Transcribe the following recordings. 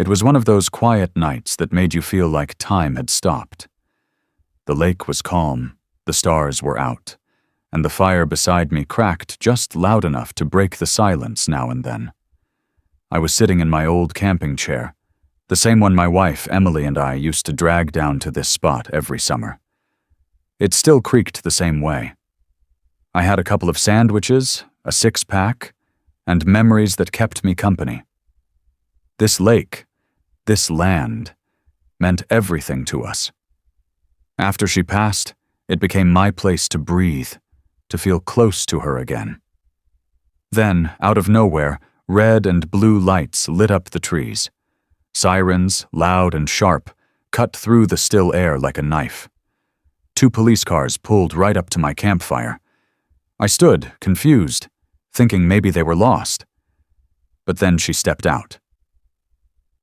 It was one of those quiet nights that made you feel like time had stopped. The lake was calm, the stars were out, and the fire beside me cracked just loud enough to break the silence now and then. I was sitting in my old camping chair, the same one my wife, Emily, and I used to drag down to this spot every summer. It still creaked the same way. I had a couple of sandwiches, a six-pack, and memories that kept me company. This lake, this land, meant everything to us. After she passed, it became my place to breathe, to feel close to her again. Then, out of nowhere, red and blue lights lit up the trees. Sirens, loud and sharp, cut through the still air like a knife. 2 police cars pulled right up to my campfire. I stood, confused, thinking maybe they were lost. But then she stepped out.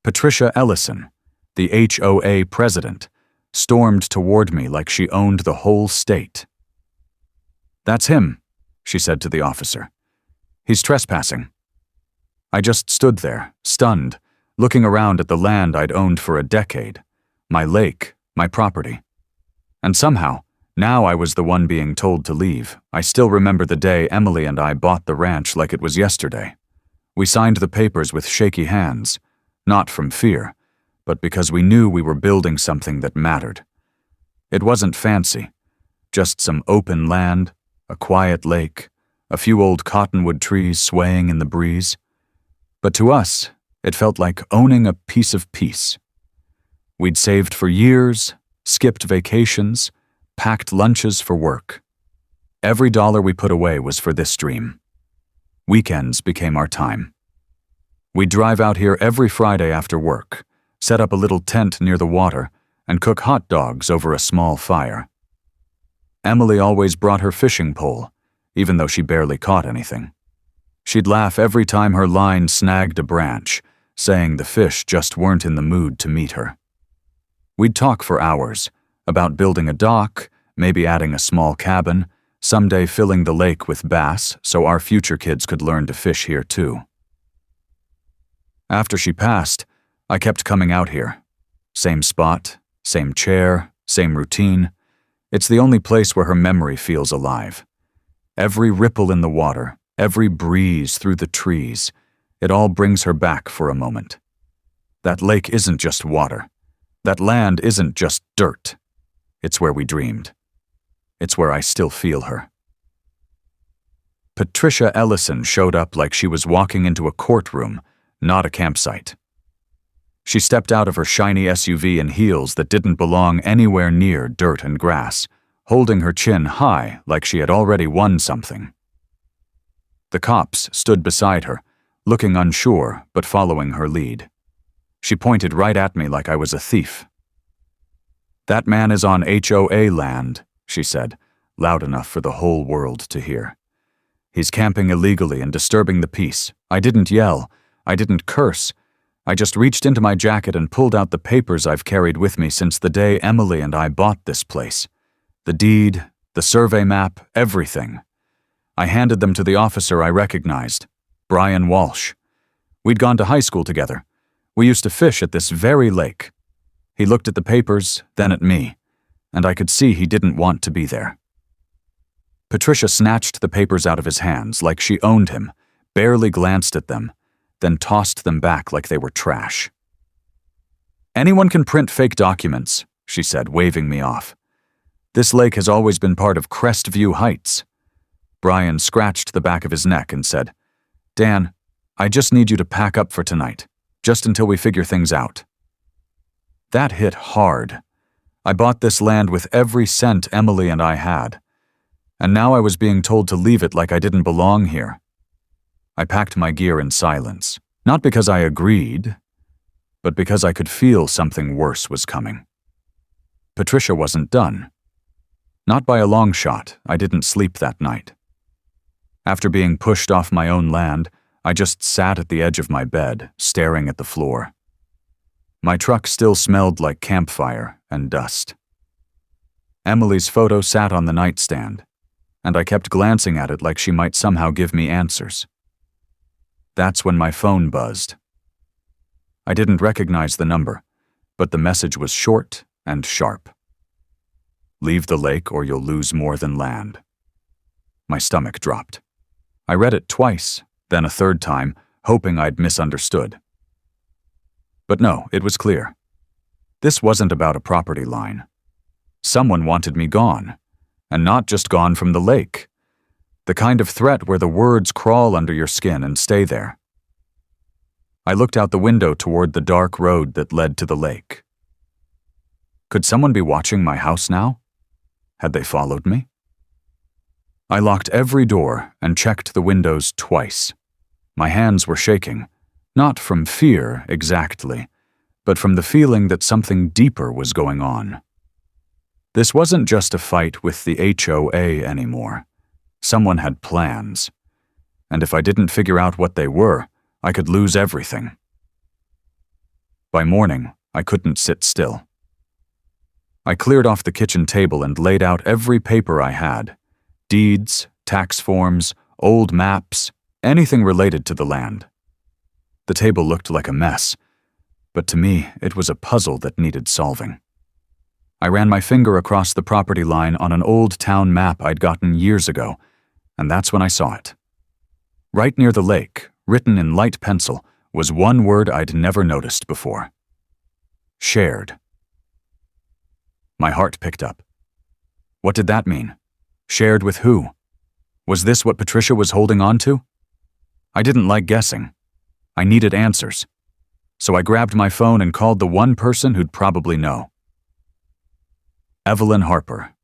Patricia Ellison, the HOA president, stormed toward me like she owned the whole state. "That's him," she said to the officer. "He's trespassing." I just stood there, stunned, looking around at the land I'd owned for a decade, my lake, my property. And somehow, now I was the one being told to leave. I still remember the day Emily and I bought the ranch like it was yesterday. We signed the papers with shaky hands, not from fear, but because we knew we were building something that mattered. It wasn't fancy, just some open land, a quiet lake, a few old cottonwood trees swaying in the breeze. But to us, it felt like owning a piece of peace. We'd saved for years, skipped vacations, packed lunches for work. Every dollar we put away was for this dream. Weekends became our time. We'd drive out here every Friday after work, set up a little tent near the water, and cook hot dogs over a small fire. Emily always brought her fishing pole, even though she barely caught anything. She'd laugh every time her line snagged a branch, saying the fish just weren't in the mood to meet her. We'd talk for hours, about building a dock, maybe adding a small cabin, someday filling the lake with bass so our future kids could learn to fish here too. After she passed, I kept coming out here. Same spot, same chair, same routine. It's the only place where her memory feels alive. Every ripple in the water, every breeze through the trees, it all brings her back for a moment. That lake isn't just water. That land isn't just dirt. It's where we dreamed. It's where I still feel her. Patricia Ellison showed up like she was walking into a courtroom, not a campsite. She stepped out of her shiny SUV in heels that didn't belong anywhere near dirt and grass, holding her chin high like she had already won something. The cops stood beside her, looking unsure but following her lead. She pointed right at me like I was a thief. "That man is on HOA land," she said, loud enough for the whole world to hear. "He's camping illegally and disturbing the peace. I didn't yell. I didn't curse. I just reached into my jacket and pulled out the papers I've carried with me since the day Emily and I bought this place. The deed, the survey map, everything. I handed them to the officer I recognized, Brian Walsh. We'd gone to high school together. We used to fish at this very lake. He looked at the papers, then at me, and I could see he didn't want to be there." Patricia snatched the papers out of his hands like she owned him, barely glanced at them, then tossed them back like they were trash. "Anyone can print fake documents," she said, waving me off. "This lake has always been part of Crestview Heights." Brian scratched the back of his neck and said, "Dan, I just need you to pack up for tonight, just until we figure things out." That hit hard. I bought this land with every cent Emily and I had, and now I was being told to leave it like I didn't belong here. I packed my gear in silence, not because I agreed, but because I could feel something worse was coming. Patricia wasn't done. Not by a long shot. I didn't sleep that night. After being pushed off my own land, I just sat at the edge of my bed, staring at the floor. My truck still smelled like campfire and dust. Emily's photo sat on the nightstand, and I kept glancing at it like she might somehow give me answers. That's when my phone buzzed. I didn't recognize the number, but the message was short and sharp. Leave the lake or you'll lose more than land. My stomach dropped. I read it twice, then a third time, hoping I'd misunderstood. But no, it was clear. This wasn't about a property line. Someone wanted me gone, and not just gone from the lake. The kind of threat where the words crawl under your skin and stay there. I looked out the window toward the dark road that led to the lake. Could someone be watching my house now? Had they followed me? I locked every door and checked the windows twice. My hands were shaking, not from fear exactly, but from the feeling that something deeper was going on. This wasn't just a fight with the HOA anymore. Someone had plans, and if I didn't figure out what they were, I could lose everything. By morning, I couldn't sit still. I cleared off the kitchen table and laid out every paper I had: deeds, tax forms, old maps, anything related to the land. The table looked like a mess, but to me, it was a puzzle that needed solving. I ran my finger across the property line on an old town map I'd gotten years ago, and that's when I saw it. Right near the lake, written in light pencil, was one word I'd never noticed before. Shared. My heart picked up. What did that mean? Shared with who? Was this what Patricia was holding on to? I didn't like guessing. I needed answers. So I grabbed my phone and called the one person who'd probably know. Evelyn Harper.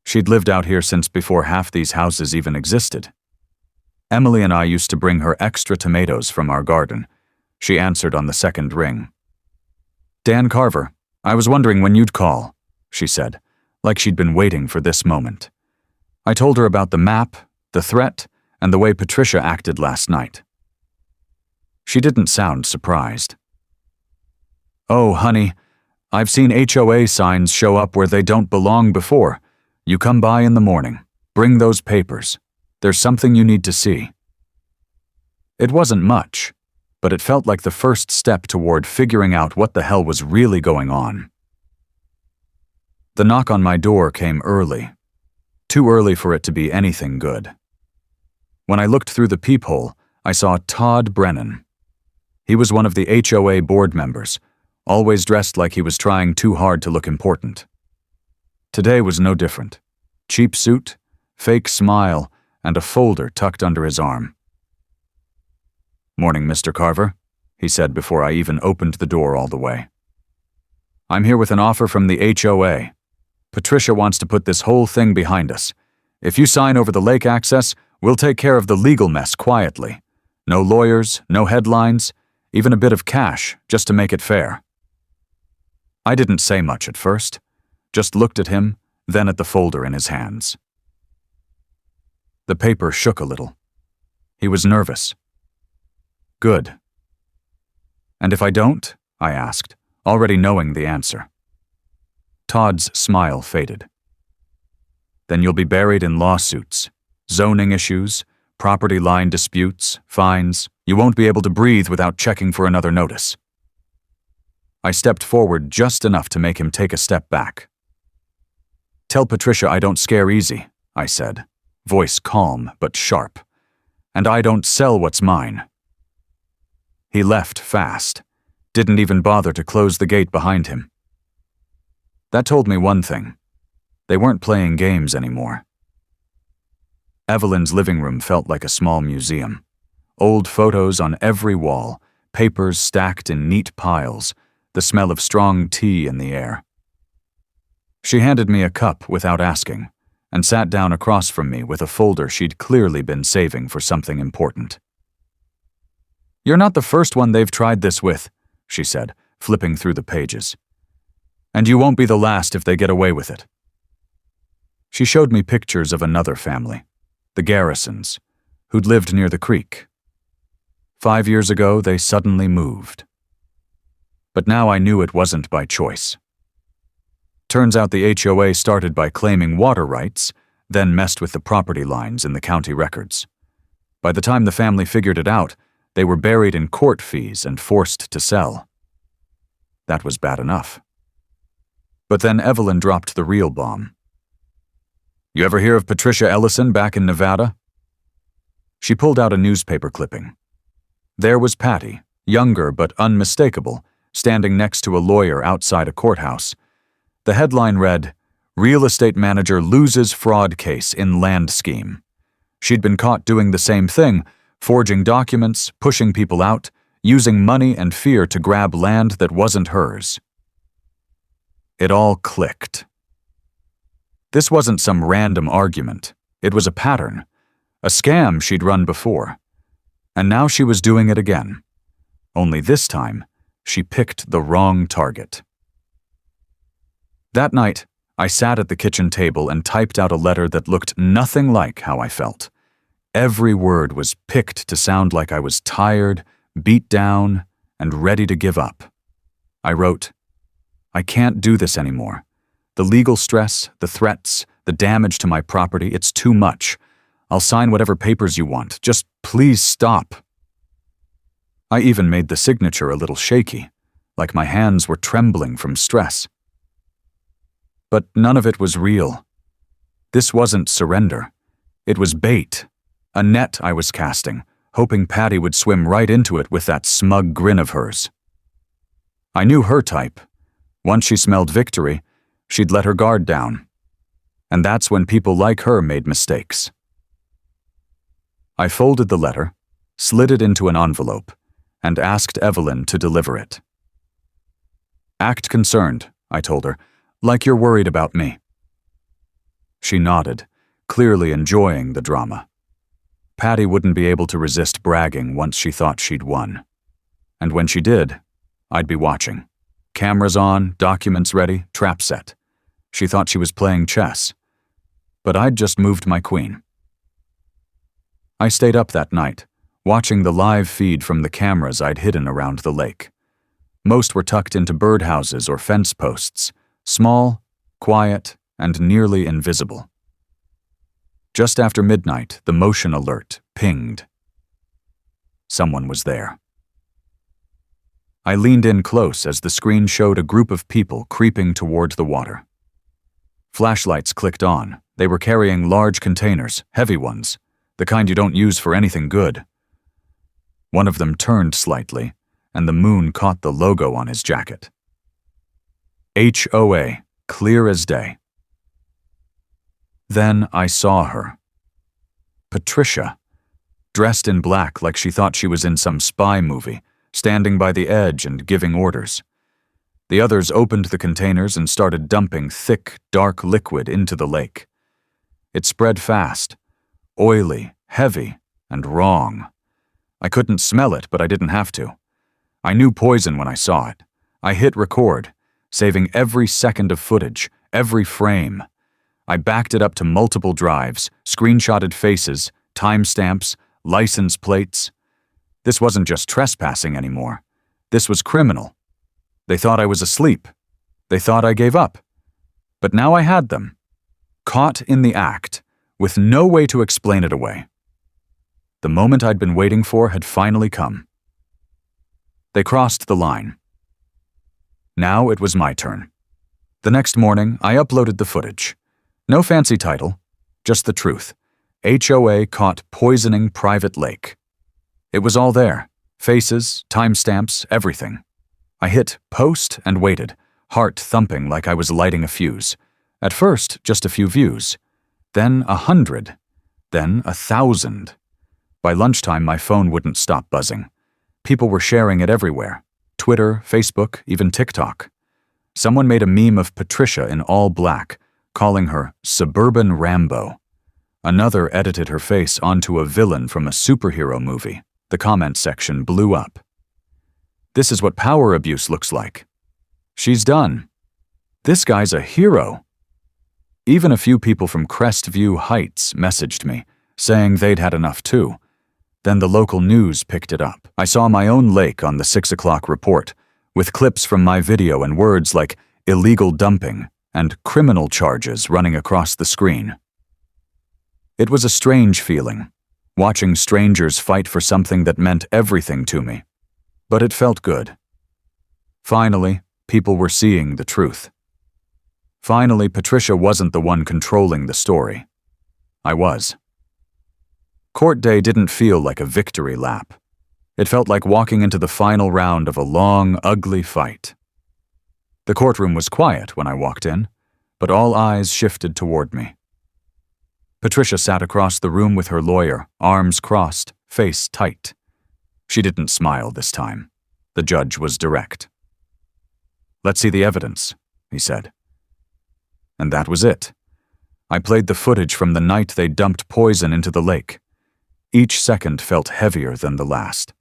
She'd lived out here since before half these houses even existed. Emily and I used to bring her extra tomatoes from our garden. She answered on the second ring. Dan Carver, I was wondering when you'd call, she said, like she'd been waiting for this moment. I told her about the map, the threat, and the way Patricia acted last night. She didn't sound surprised. Oh, honey, I've seen HOA signs show up where they don't belong before. You come by in the morning. Bring those papers. There's something you need to see. It wasn't much, but it felt like the first step toward figuring out what the hell was really going on. The knock on my door came early. Too early for it to be anything good. When I looked through the peephole, I saw Todd Brennan. He was one of the HOA board members, always dressed like he was trying too hard to look important. Today was no different. Cheap suit, fake smile, and a folder tucked under his arm. "Morning, Mr. Carver," he said before I even opened the door all the way. "I'm here with an offer from the HOA. Patricia wants to put this whole thing behind us. If you sign over the lake access, we'll take care of the legal mess quietly. No lawyers, no headlines, even a bit of cash, just to make it fair." I didn't say much at first, just looked at him, then at the folder in his hands. The paper shook a little. He was nervous. "Good." "And if I don't?" I asked, already knowing the answer. Todd's smile faded. "Then you'll be buried in lawsuits, zoning issues, property line disputes, fines. You won't be able to breathe without checking for another notice." I stepped forward just enough to make him take a step back. "Tell Patricia I don't scare easy," I said, voice calm but sharp. "And I don't sell what's mine." He left fast, didn't even bother to close the gate behind him. That told me one thing. They weren't playing games anymore. Evelyn's living room felt like a small museum. Old photos on every wall, papers stacked in neat piles, the smell of strong tea in the air. She handed me a cup without asking, and sat down across from me with a folder she'd clearly been saving for something important. "You're not the first one they've tried this with," she said, flipping through the pages. "And you won't be the last if they get away with it." She showed me pictures of another family, the Garrisons, who'd lived near the creek. 5 years ago, they suddenly moved. But now I knew it wasn't by choice. Turns out the HOA started by claiming water rights, then messed with the property lines in the county records. By the time the family figured it out, They were buried in court fees and forced to sell. That was bad enough. But then Evelyn dropped the real bomb. "You ever hear of Patricia Ellison back in Nevada?" She pulled out a newspaper clipping. There was Patty, younger but unmistakable, standing next to a lawyer outside a courthouse. The headline read, "Real estate manager loses fraud case in land scheme." She'd been caught doing the same thing, forging documents, pushing people out, using money and fear to grab land that wasn't hers. It all clicked. This wasn't some random argument. It was a pattern, a scam she'd run before. And now she was doing it again. Only this time, she picked the wrong target. That night, I sat at the kitchen table and typed out a letter that looked nothing like how I felt. Every word was picked to sound like I was tired, beat down, and ready to give up. I wrote, "I can't do this anymore. The legal stress, the threats, the damage to my property, it's too much. I'll sign whatever papers you want. Just please stop." I even made the signature a little shaky, like my hands were trembling from stress. But none of it was real. This wasn't surrender. It was bait, a net I was casting, hoping Patty would swim right into it with that smug grin of hers. I knew her type. Once she smelled victory, she'd let her guard down. And that's when people like her made mistakes. I folded the letter, slid it into an envelope, and asked Evelyn to deliver it. "Act concerned," I told her, "like you're worried about me." She nodded, clearly enjoying the drama. Patty wouldn't be able to resist bragging once she thought she'd won. And when she did, I'd be watching. Cameras on, documents ready, trap set. She thought she was playing chess. But I'd just moved my queen. I stayed up that night, watching the live feed from the cameras I'd hidden around the lake. Most were tucked into birdhouses or fence posts, small, quiet, and nearly invisible. Just after midnight, the motion alert pinged. Someone was there. I leaned in close as the screen showed a group of people creeping toward the water. Flashlights clicked on. They were carrying large containers, heavy ones, the kind you don't use for anything good. One of them turned slightly, and the moon caught the logo on his jacket. HOA, clear as day. Then I saw her. Patricia, dressed in black like she thought she was in some spy movie, standing by the edge and giving orders. The others opened the containers and started dumping thick, dark liquid into the lake. It spread fast, oily, heavy, and wrong. I couldn't smell it, but I didn't have to. I knew poison when I saw it. I hit record, saving every second of footage, every frame. I backed it up to multiple drives, screenshotted faces, timestamps, license plates. This wasn't just trespassing anymore. This was criminal. They thought I was asleep. They thought I gave up. But now I had them, caught in the act, with no way to explain it away. The moment I'd been waiting for had finally come. They crossed the line. Now it was my turn. The next morning, I uploaded the footage. No fancy title, just the truth. HOA caught poisoning private lake. It was all there. Faces, timestamps, everything. I hit post and waited, heart thumping like I was lighting a fuse. At first, just a few views. Then 100. Then 1,000. By lunchtime, my phone wouldn't stop buzzing. People were sharing it everywhere. Twitter, Facebook, even TikTok. Someone made a meme of Patricia in all black, calling her Suburban Rambo. Another edited her face onto a villain from a superhero movie. The comment section blew up. This is what power abuse looks like. She's done. This guy's a hero. Even a few people from Crestview Heights messaged me, saying they'd had enough too. Then the local news picked it up. I saw my own lake on the 6 o'clock report, with clips from my video and words like illegal dumping and criminal charges running across the screen. It was a strange feeling, watching strangers fight for something that meant everything to me. But it felt good. Finally, people were seeing the truth. Finally, Patricia wasn't the one controlling the story. I was. Court day didn't feel like a victory lap. It felt like walking into the final round of a long, ugly fight. The courtroom was quiet when I walked in, but all eyes shifted toward me. Patricia sat across the room with her lawyer, arms crossed, face tight. She didn't smile this time. The judge was direct. "Let's see the evidence," he said. And that was it. I played the footage from the night they dumped poison into the lake. Each second felt heavier than the last.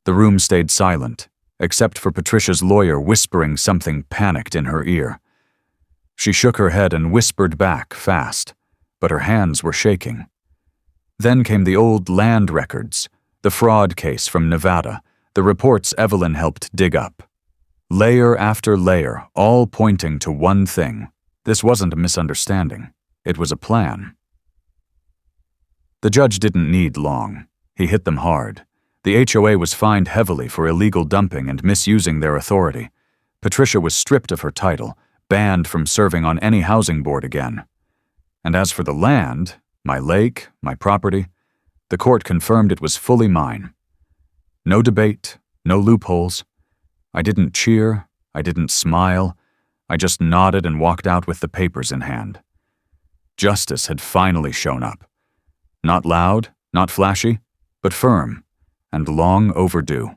The room stayed silent, except for Patricia's lawyer whispering something panicked in her ear. She shook her head and whispered back fast, but her hands were shaking. Then came the old land records, the fraud case from Nevada, the reports Evelyn helped dig up. Layer after layer, all pointing to one thing. This wasn't a misunderstanding. It was a plan. The judge didn't need long. He hit them hard. The HOA was fined heavily for illegal dumping and misusing their authority. Patricia was stripped of her title, banned from serving on any housing board again. And as for the land, my lake, my property, the court confirmed it was fully mine. No debate, no loopholes. I didn't cheer, I didn't smile, I just nodded and walked out with the papers in hand. Justice had finally shown up. Not loud, not flashy, but firm, and long overdue.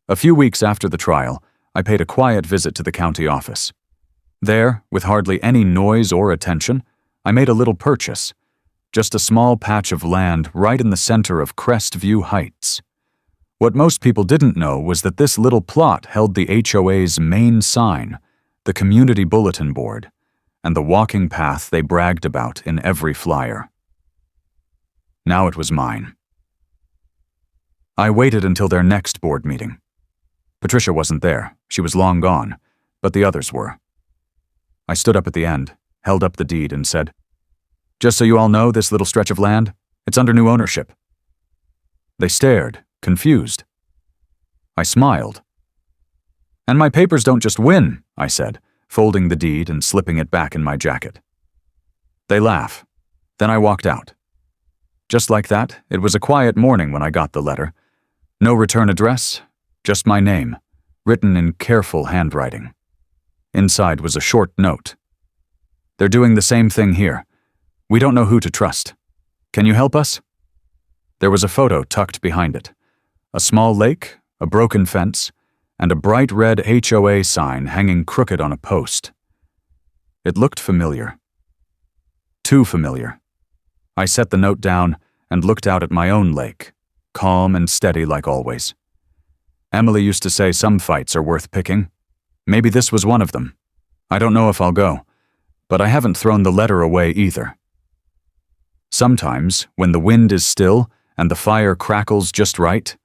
A few weeks after the trial, I paid a quiet visit to the county office. There, with hardly any noise or attention, I made a little purchase. Just a small patch of land right in the center of Crestview Heights. What most people didn't know was that this little plot held the HOA's main sign, the community bulletin board, and the walking path they bragged about in every flyer. Now it was mine. I waited until their next board meeting. Patricia wasn't there. She was long gone, but the others were. I stood up at the end, held up the deed, and said, "Just so you all know, this little stretch of land, it's under new ownership." They stared, confused. I smiled. "And my papers don't just win," I said, folding the deed and slipping it back in my jacket. They laugh. Then I walked out. Just like that, it was a quiet morning when I got the letter. No return address, just my name, written in careful handwriting. Inside was a short note. "They're doing the same thing here. We don't know who to trust. Can you help us?" There was a photo tucked behind it. A small lake, a broken fence, and a bright red HOA sign hanging crooked on a post. It looked familiar. Too familiar. I set the note down and looked out at my own lake, calm and steady like always. Emily used to say some fights are worth picking. Maybe this was one of them. I don't know if I'll go, but I haven't thrown the letter away either. Sometimes, when the wind is still and the fire crackles just right,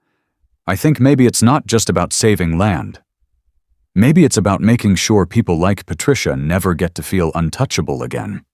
I think maybe it's not just about saving land. Maybe it's about making sure people like Patricia never get to feel untouchable again.